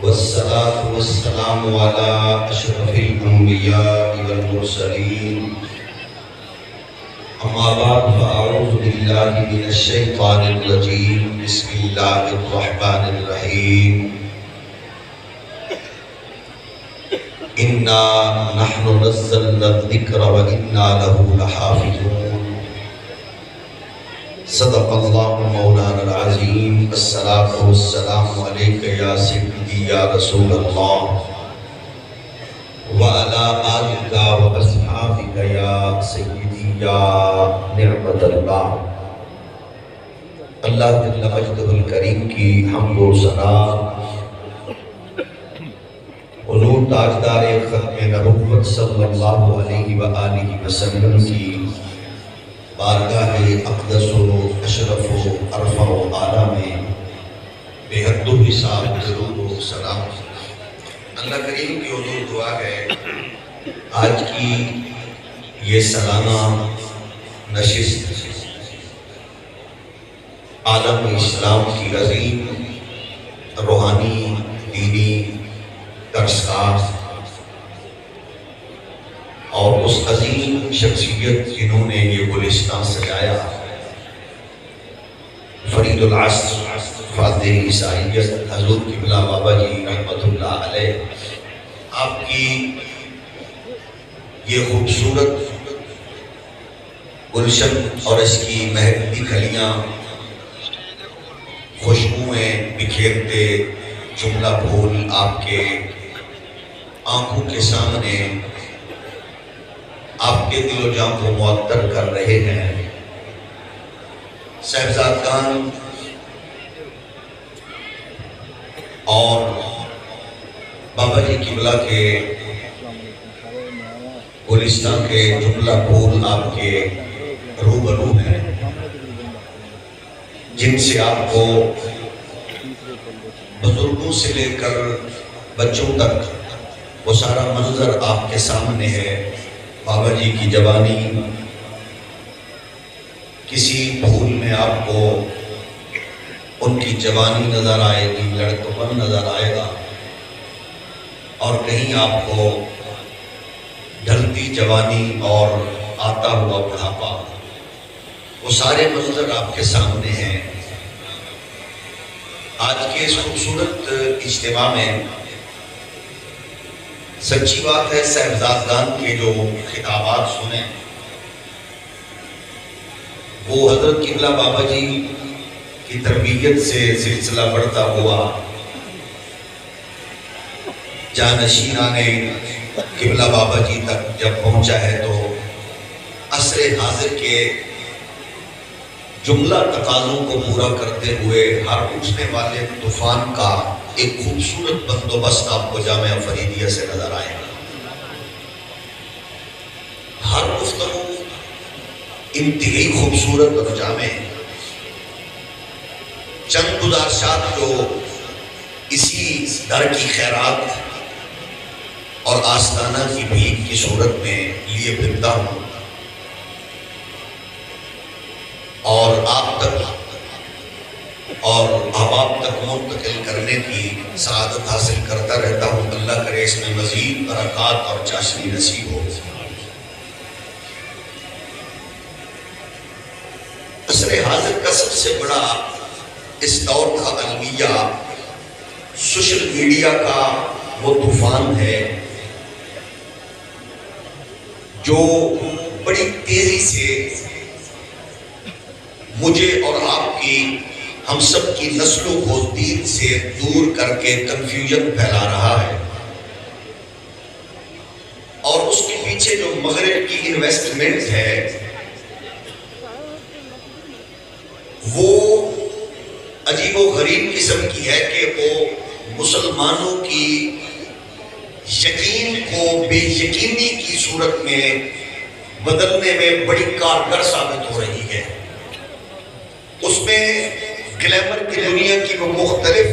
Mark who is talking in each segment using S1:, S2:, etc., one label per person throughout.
S1: والصلاة والسلام على أشرف الأنبياء والمرسلين أما بعد فأعوذ بالله من الشيطان الرجيم بسم الله الرحمن الرحيم إنا نحن نزلنا الذكر وإنا له لحافظون صدق الله مولانا العظيم الصلاة والسلام عليك يا سيدي يا رسول الله وعلى آلك وأصحابك يا سيدي يا نعمت اللہ۔ اللہ جل مجدہ الکریم کی حمد و ثنا حضور تاجدار ختم نبوت صلی اللہ علیہ وآلہ وسلم کی بارگاہ اقدس و اشرف و عرفہ و اعلیٰ میں بے حد و حساب درود و سلام۔ اللہ کریم کی حضور دعا ہے آج کی یہ سالانہ نشست عالم اسلام کی عظیم روحانی دینی درسگاہ اور اس عظیم شخصیت جنہوں نے یہ گلستان سجایا، فرید العصر فاتح عیسائیت حضور قبلہ بابا جی رحمت اللہ علیہ، آپ کی یہ خوبصورت گلشن اور اس کی مہکتی کلیاں خوشبوئیں بکھیرتے جملہ پھول آپ کے آنکھوں کے سامنے آپ کے دل و جان کو معطر کر رہے ہیں۔ صاحبزادگان اور بابا جی قبلہ کے گلستان کے جملہ پھول آپ کے روبرو ہیں، جن سے آپ کو بزرگوں سے لے کر بچوں تک وہ سارا منظر آپ کے سامنے ہے۔ بابا جی کی جوانی کسی پھول میں آپ کو ان کی جوانی نظر آئے گی، لڑکپن نظر آئے گا، اور کہیں آپ کو ڈھلتی جوانی اور آتا ہوا بڑھاپا، وہ سارے منظر آپ کے سامنے ہیں۔ آج کے اس خوبصورت اجتماع میں سچی بات ہے صاحبزادگان کے جو خطابات سنیں وہ حضرت قبلہ بابا جی کی تربیت سے سلسلہ بڑھتا ہوا جانشینان قبلہ بابا جی تک جب پہنچا ہے تو عصر حاضر کے جملہ تقاضوں کو پورا کرتے ہوئے ہر اٹھنے والے طوفان کا ایک خوبصورت بندوبست آپ کو جامعہ فریدیہ سے نظر آئے گا۔ ہر گفتگو انتہائی خوبصورت اور جامع، چند گزارشات جو اسی در کی خیرات اور آستانہ کی بھیک کی صورت میں لیے پھرتا ہوں اور آپ تک اور احباب تک منتقل کرنے کی سعادت حاصل کرتا رہتا ہوں۔ اللہ کرے اس میں مزید برکات اور چاشنی نصیب ہو۔ عصر حاضر کا سب سے بڑا اس دور کا المیہ سوشل میڈیا کا وہ طوفان ہے جو بڑی تیزی سے مجھے اور آپ کی ہم سب کی نسل و گودید سے دور کر کے کنفیوژن پھیلا رہا ہے، اور اس کے پیچھے جو مغرب کی انویسٹمنٹ ہے وہ عجیب و غریب قسم کی ہے کہ وہ مسلمانوں کی یقین کو بے یقینی کی صورت میں بدلنے میں بڑی کارگر ثابت ہو رہی ہے۔ اس میں گلیمر کی دنیا کی وہ مختلف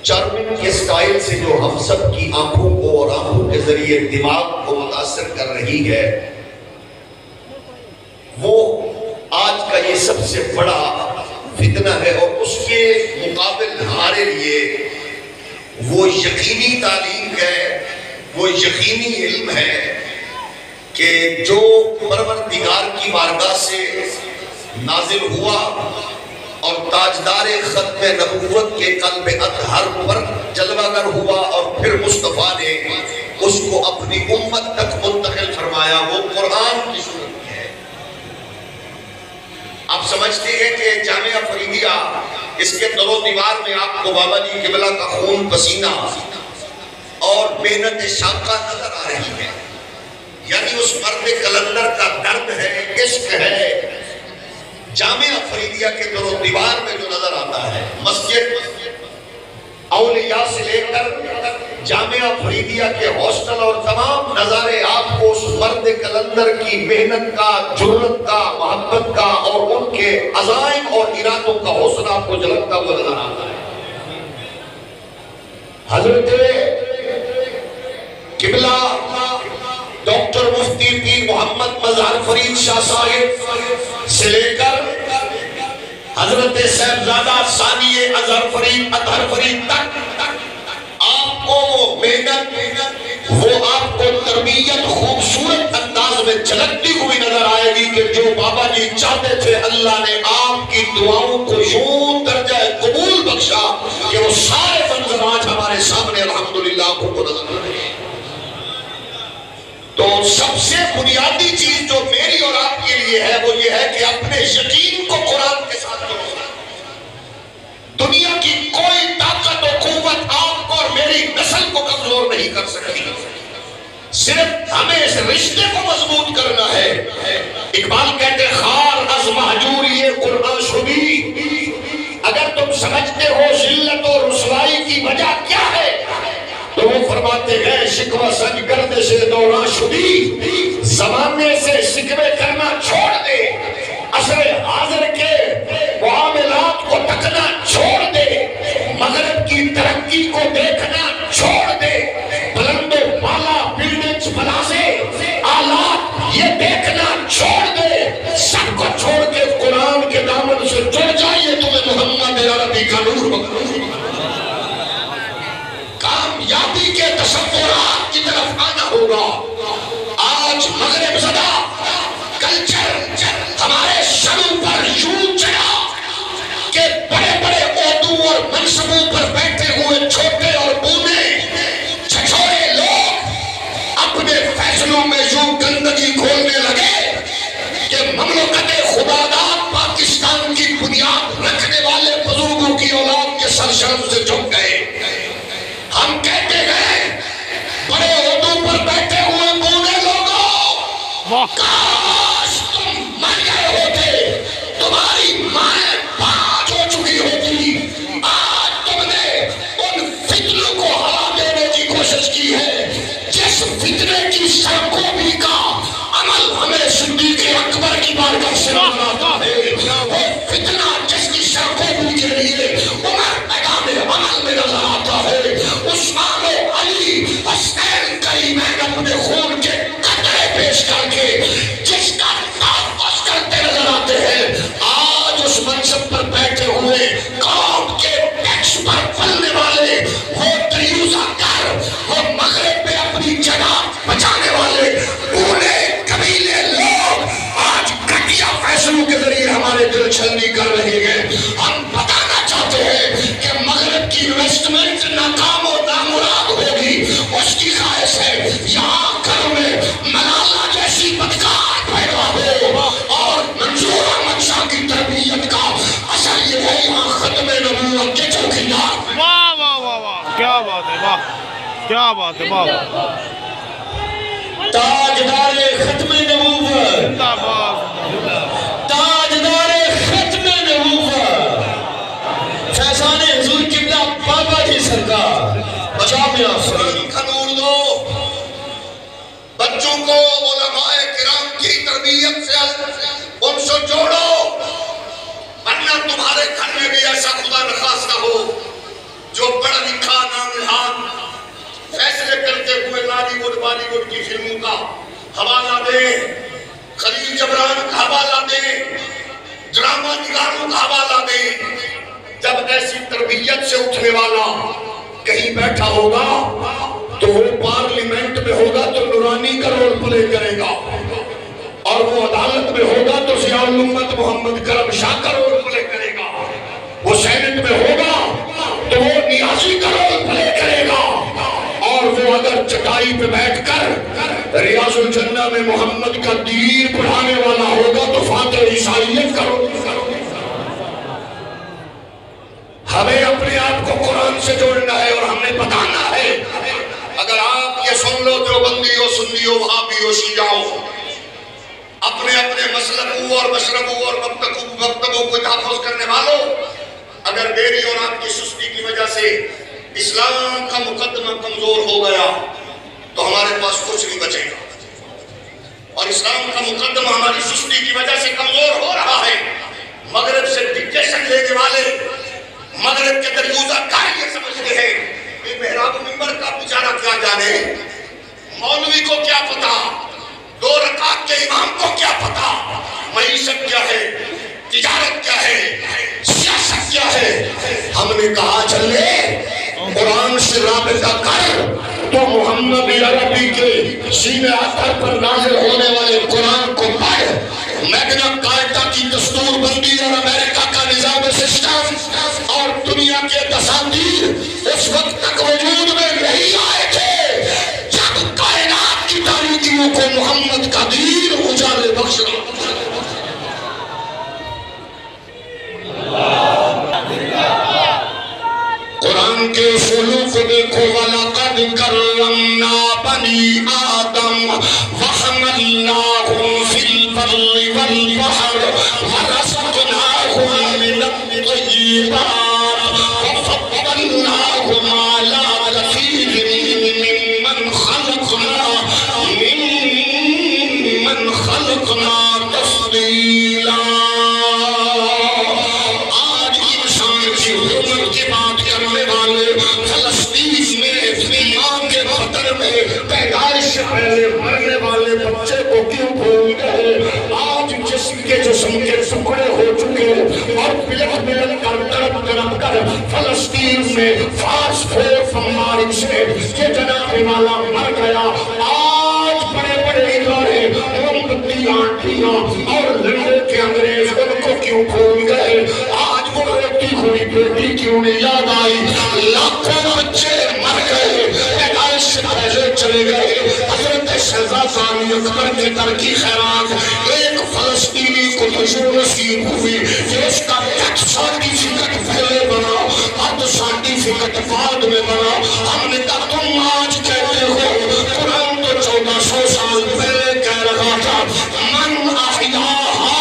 S1: چارمنگ کے سٹائل سے جو ہم سب کی آنکھوں کو اور آنکھوں کے ذریعے دماغ کو متاثر کر رہی ہے، وہ آج کا یہ سب سے بڑا فتنہ ہے، اور اس کے مقابل ہمارے لیے وہ یقینی تعلیم ہے، وہ یقینی علم ہے کہ جو پروردگار کی بارگاہ سے نازل ہوا اور تاجدار ختم نبوت کے قلب اطہر پر جلوہ گر ہوا اور پھر مصطفیٰ نے اس کو اپنی امت تک منتقل فرمایا، وہ قرآن کی صورت میں ہے۔ آپ سمجھتے ہیں کہ جامعہ فریدیہ، اس کے در و دیوار میں آپ کو بابا جی قبلہ کا خون پسینہ اور محنت شاقہ نظر آ رہی ہے، یعنی اس مرد کلندر کا درد ہے، عشق ہے۔ جامعہ فریدیہ کے در و دیوار میں جو نظر آتا ہے، مسجد اولیاء سے لے کر جامعہ فریدیہ کے ہاسٹل اور تمام نظارے آپ کو اس مرد کلندر کی محنت کا، جرت کا، محبت کا اور ان کے عزائم اور ارادوں کا حوصلہ آپ کو جھلکتا ہوا نظر آتا ہے۔ حضرت قبلہ ڈاکٹر مفتی پیر محمد مظہر فرید شاہ صاحب سے لے کر حضرت صاحبزادہ ثانی اظہر فرید اطہر فرید تک آپ کو وہ محنت، وہ آپ کو تربیت خوبصورت انداز میں جھلکتی ہوئی نظر آئے گی کہ جو بابا جی چاہتے تھے، اللہ نے آپ کی دعاؤں کو یوں درجہ قبول بخشا کہ وہ سارے منظر آج ہمارے سامنے الحمدللہ آپ کو نظر آ رہے ہیں۔ تو سب سے بنیادی چیز جو میری اور آپ کے لیے ہے وہ یہ ہے کہ اپنے یقین کو قرآن کے ساتھ جوڑو۔ دنیا کی کوئی طاقت و قوت آپ کو اور میری نسل کو کمزور نہیں کر سکتی، صرف ہمیں اس رشتے کو مضبوط کرنا ہے۔ اقبال کہتے خار از مہجور یہ قرآن شدی، اگر تم سمجھتے ہو ذلت و رسوائی کی وجہ کیا ہے تو وہ فرماتے ہیں شکوہ سج گرد سے دوران شدی، زمانے سے شکوے کرنا چھوڑ دے، عصر حاضر کے معاملات کو تکنا چھوڑ دے، مغرب کی ترقی کو دیکھنا چھوڑ دے، بلند و بالا بلڈنگز پلازے آلات یہ دیکھنا چھوڑ دے، سب کو چھوڑ کے قرآن کے دامن سے جڑ جائیے، تمہیں محمد عربی کا نور مقبول۔ کامیابی کے تصورات کی طرف آنا ہوگا۔ آج مغرب زدہ کلچر ہمارے سروں پر یوں چڑھا کہ بڑے بڑے عہدوں اور منصبوں پر بیٹھے ہوئے چھوٹے اور بونے چھچھوڑے لوگ اپنے فیصلوں میں یوں گندگی کھولنے لگے کہ مملکت خداداد پاکستان کی بنیاد رکھنے والے بزرگوں کی اولاد کے سر شرم سے جھک گئے۔ ہم کہتے گئے بڑے عہدوں پر بیٹھے ہوئے بونے لوگوں، کاش تم مر گئے ہوتے، تمہاری مائیں پاک ہو چکی ہوتی۔ آج تم نے ان فتنوں کو ہوا دینے کی کوشش کی ہے جس فتنے کی سرکوبی کا عمل ہمیں صدیق اکبر کی بارگاہ سے آتا ہے، وہ فتنہ جس کی سرکوبی کے لیے عمر میدان عمل میں نظر آتا ہے، عثمان و علی حسین کریمین اپنے خون کے قطرے پیش کر کے جس کا تحفظ کرتے نظر آتے ہیں، آج اس منصب پر بیٹھے ہوئے قوم کے ٹیکس پر پلنے والے، وہ دریوزہ کر، وہ مغرب میں اپنی جگہ بچانے والے پورے قبیلے لوگ آج گھٹیا فیصلوں کے ذریعے ہمارے دل چھلنی کر رہے ہیں۔ ہم بتانا چاہتے ہیں کہ مغرب کی انویسٹمنٹ ناکام و نامراد ہوگی، اس کی خواہش ہے یہاں گھروں میں ملالہ جیسی بدکار پیدا ہو، اور منظور احمد شاہ کی تربیت کا اثر یہ ہے یہاں ختم نبوت کے چوکیدار۔
S2: واہ واہ واہ واہ، کیا بات ہے، واہ کیا بات ہے، واہ
S1: تاجدار ختم نبوت، تاجدار ختم نبوت، فیضان حضور قبلہ بابا جی سرکار، جامعہ فریدیہ کا نور دو، بچوں کو علماء کرام کی تربیت سے ان سے جوڑو، ورنہ تمہارے گھر میں بھی ایسا خدا نخواستہ ہو جو پڑھ لکھا نام فیصلے کرتے ہوئے بالی ووڈ کی فلموں کا حوالہ دیں، خلیل جبران کا حوالہ دیں، ڈرامہ نگاروں کا حوالہ دیں۔ جب ایسی تربیت سے اٹھنے والا کہیں بیٹھا ہوگا تو وہ پارلیمنٹ میں ہوگا تو نورانی کا رول پلے کرے گا، اور وہ عدالت میں ہوگا تو ضیاء الامت محمد کرم شاہ کا رول پلے کرے گا، وہ سینٹ میں ہوگا تو وہ نیازی کا رول پلے کرے گا، اور وہ اگر چٹائی پہ بیٹھ کر ریاض الجنہ میں محمد کا دین پڑھانے والا ہوگا تو فاتح عیسائیت کا رول پلے کرے گا۔ ہمیں اپنے آپ کو قرآن سے جوڑنا ہے اور ہمیں بتانا ہے۔ اگر آپ یہ سن لو دیوبندیوں، سنیوں، وہابیوں، شیعوں، اپنے اپنے مسلکوں اور مشربوں اور مکتبوں کو تحفظ کرنے والوں، اگر میری اور آپ کی سستی کی وجہ سے اسلام کا مقدمہ کمزور ہو گیا تو ہمارے پاس کچھ نہیں بچے گا، اور اسلام کا مقدمہ ہماری سستی کی وجہ سے کمزور ہو رہا ہے۔ مغرب سے ڈکٹیشن لینے والے مغرب کے دریوزہ کار یہ سمجھتے ہیں کہ محراب منبر کا بیچارہ کیا جانے، مولوی کو کیا پتا، 2 رکعت کے امام کو کیا پتا، معیشت کیا ہے، تجارت کیا ہے، سیاست کیا ہے۔ ہم نے کہا چلے قرآن سے رابطہ کر تو محمد عربی کے سینہ اطہر پر نازل ہونے والے قرآن کو پڑھ، میگنا کارٹا کی دستور بندی اور امریکہ کا نظام سسٹم اور دنیا کے دساتیر اس وقت تک وجود میں نہیں آئے تھے جب کائنات کی تاریکیوں کو محمد کا دین اجالے بخشا۔ قرآن کے اصولوں کو دیکھو، وَلَقَدْ كَرَّمْنَا بَنِي آدَمَ وَحَمَلْنَاهُمْ فِي الْبَرِّ وَالْبَحْرِ وَرَزَقْنَاهُمْ مِنَ الطَّيِّبَاتِ وَفَضَّلْنَاهُمْ عَلَىٰ كَثِيرٍ مِّمَّنْ خَلَقْنَا تَفْضِيلًا۔ آج انسان کی حرمت کی بات کرنے والے فلسطین میں ماں کے بطن میں پیدائش سے پہلے مرنے والے بچے کو کیوں بھول گئے؟ آج جسم کے ٹکڑے ہو چکے اور بلک بلک کر تڑپ تڑپ کر فلسطین میں فاسٹ فوڈ بمباری سے یہ جناب والا مر گیا۔ آج بڑے بڑے ادارے موم بتی آنٹیاں اور لڑے کے انگریز ان کو کیوں بھول گئے؟ آج وہ روتی ہوئی بیٹی کیوں نہیں یاد آئی؟ لاکھوں بچے مر گئے، پیدائش سے پہلے چلے گئے۔ حضرت شہزاد ثانی اکبر کے در کی خیرات ایک فلسطینی کو نشو نصیب ہوئی کہ اس کا ڈیتھ سرٹیفکیٹ پہلے بنا، ارتھ سرٹیفکیٹ بعد میں بنا۔ ہم نے کہا تم آج کہتے ہو، قرآن تو 1400 سال پہلے کہہ رہا تھا، من احیاہا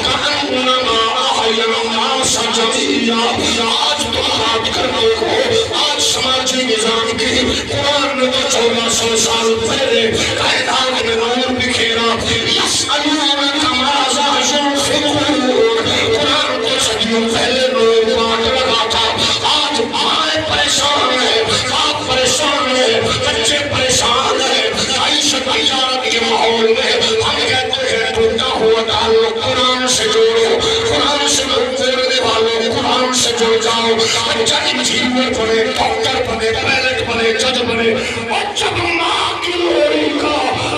S1: کانما احیا الناس جميعا۔ آج تم بات کرتے ہو آج سماجی نظام کی، قرآن نے تو 1400 سال پہلے کائنات میں نور بکھیرا۔ یسألونک ماذا ينفقون، قرآن تو صدیوں پہلے نور بانٹ رہا تھا۔ آج مائیں پریشان ہیں، باپ پریشان ہیں، بچے پریشان ہیں، معیشت تجارت کے ماحول میں ہم کہتے ہیں ٹوٹا ہوا تعلق قرآن سے جوڑو، قرآن سے جوڑنے والوں قرآن سے جڑ جاؤ۔ بچہ انجینئر بنے، ڈاکٹر بنے، پائلٹ بنے، جج بنے، اور جب ماں کی لوری کا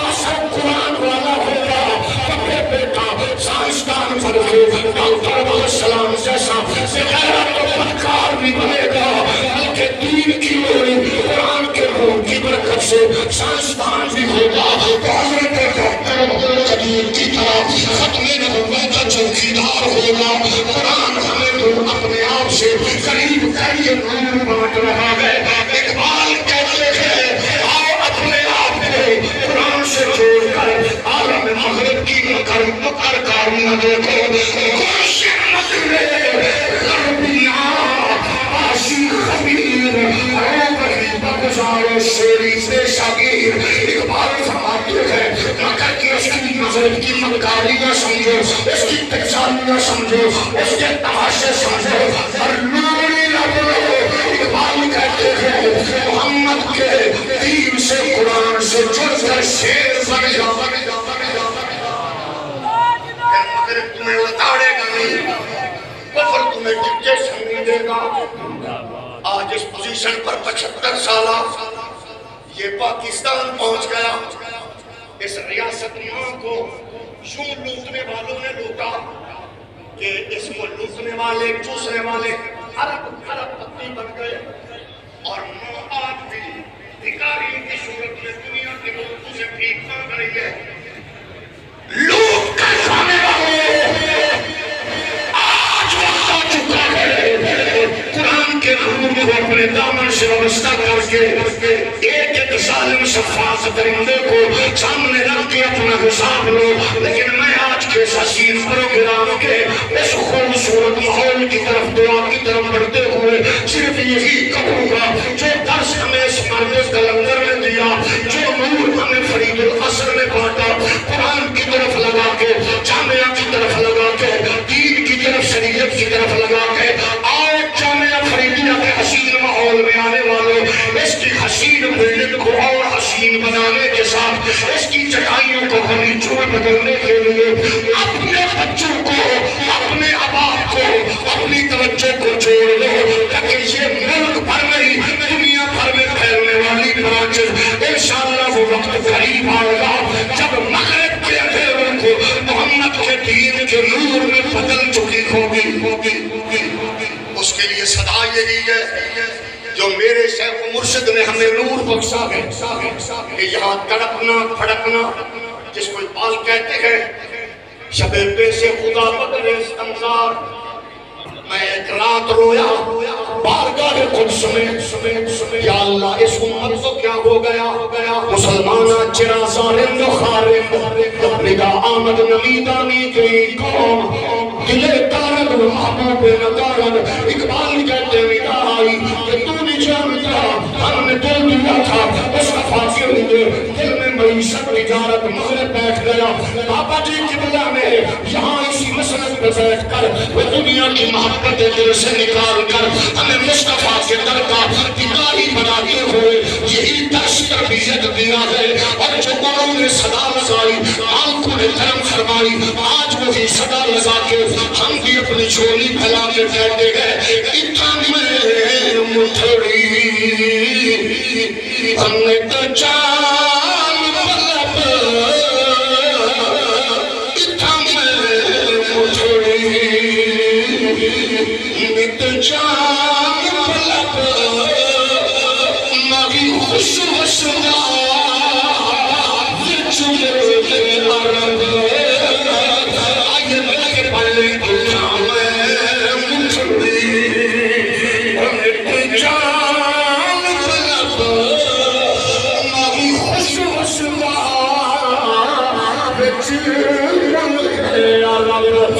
S1: اثر قرآن والا ہوگا تو پھر بیٹا سائنسدان بن کے ڈاکٹر علیہ السلام جیسا غیرت و فنکار بھی بنے گا، بلکہ دین کی لوری قرآن کے روح کی برکت سے سائنسدان بھی ہوگا۔ تو حضرت ڈاکٹر عبدالقدیر کی طرح ختم نبوت کا چوکیدار ہوگا۔ قرآن ہمیں تو اپنے آپ سے قریب کر یہ نور بانٹ رہا ہے۔ اقبال کہتے ہیں آؤ اپنے آپ کو قرآن سے جوڑ کر عالم مغرب کی مکر کاریاں دیکھو۔ کوشش مت لے غربیاں آشی خبیر روبہی بگزار شیری پیشاگیر۔ اقبال فرماتے ہیں مکر کی اس کی مغرب کی مکاریاں سمجھو، اس کی تجاریاں سمجھو، اس کے تماشے سمجھو، اور نوری نہ بنو۔ اقبال کہتے ہیں محمد کے دین سے قرآن سے جڑ کر شیر بن جا۔ مغرب تمہیں اتاڑے گا نہیں، کفر تمہیں ڈکٹیشن نہیں دے گا۔ آج اس پوزیشن پر 75 سالہ یہ پاکستان پہنچ گیا. اس ریاست ماں کو یوں لوٹنے والوں نے لوٹا کہ اس کو لوٹنے والے چوسنے والے ارب پتی بن گئے. اور ماں آج بھی بھکاری کی صورت میں دنیا کے ملکوں سے بھیک مانگ رہی ہے. لوٹ کر کھانے والے آج وقت آ چکا ہے قرآن کے نور کو اپنے دامن سے وابستہ کر کے ایک ایک ظالم شفاف درندے کو سامنے رکھ کے اپنا حساب لو. لیکن میں آج کے حسین پروگرام کے اس خوبصورت ماحول کی طرف دعا کی طرف بڑھتے ہوئے صرف یہی کہوں گا جو درس ہمیں اس مرد کلندر نے دیا, جو نور ہمیں فرید العصر نے بانٹا, قرآن کی طرف لگا کے, جامعہ کی طرف لگا کے, دین کی طرف, شریعت کی طرف لگا کے, آؤ جامعہ فریدیہ کے حسین ماحول میں آنے والوں, اس کی حسین بلڈنگ کو اور حسین بنانے کے ساتھ اس کی چٹائیوں کو غلیچوں میں بدلنے کے لیے اپنے بچوں کو, اپنے احباب کو, اپنی توجہ کو چھوڑ دو تاکہ یہ ملک بھر نہیں دنیا بھر میں پھیلنے والی برانچز انشاءاللہ وہ وقت قریب آئے گا جب مغرب کے اندھیروں کو محمد کے دین کے نور میں بدل چکی ہوگی. اس کے لیے صدا یہی ہے جو میرے شیخ و مرشد نے ہمیں نور بخشا ہے کہ یہاں تڑپنا پھڑکنا جس کو اقبال کہتے ہیں شب پیش خدا بدر استنزار. میں ایک رات رویا بارگاہ قدس میں, یا اللہ اس امت کو کیا ہو گیا, مسلمانہ چرا ظالم و خارم, نگاہ آمد نمیدانی کی قوم, دلے کارد و محبوب ندارد. اقبال کہتے نگاہ آئی کہ تو نہیں جانتا ہم نے دل دیا تھا اس وفا کے لیے, دل میں معیشت تجارت مغرب بیٹھ گیا. بابا جی قبلہ نے یہاں اسی مسلک پہ بیٹھ کر وہ دنیا کی محبت دل سے نکال کر ہمیں مصطفیٰ کے در کا دیداری بناتے ہوئے یہی درس تربیت دیا ہے. اور جو قرآن نے صدا لگائی, آنکھوں نے کرم فرمائی, آج وہی صدا لگا کے ہم بھی اپنی چولی پھیلا کے کہتے ہیں اتنا میں مٹھڑی ہم نے تو جان بلب, اتنا میں مٹھڑی نت جان بلب, ماغی خوش وشنا چلے عرب. آئیے مل کے پڑھنے اتنا میں مٹھڑی نت جان بلب, ماغی خوش وشنا چلے عرب.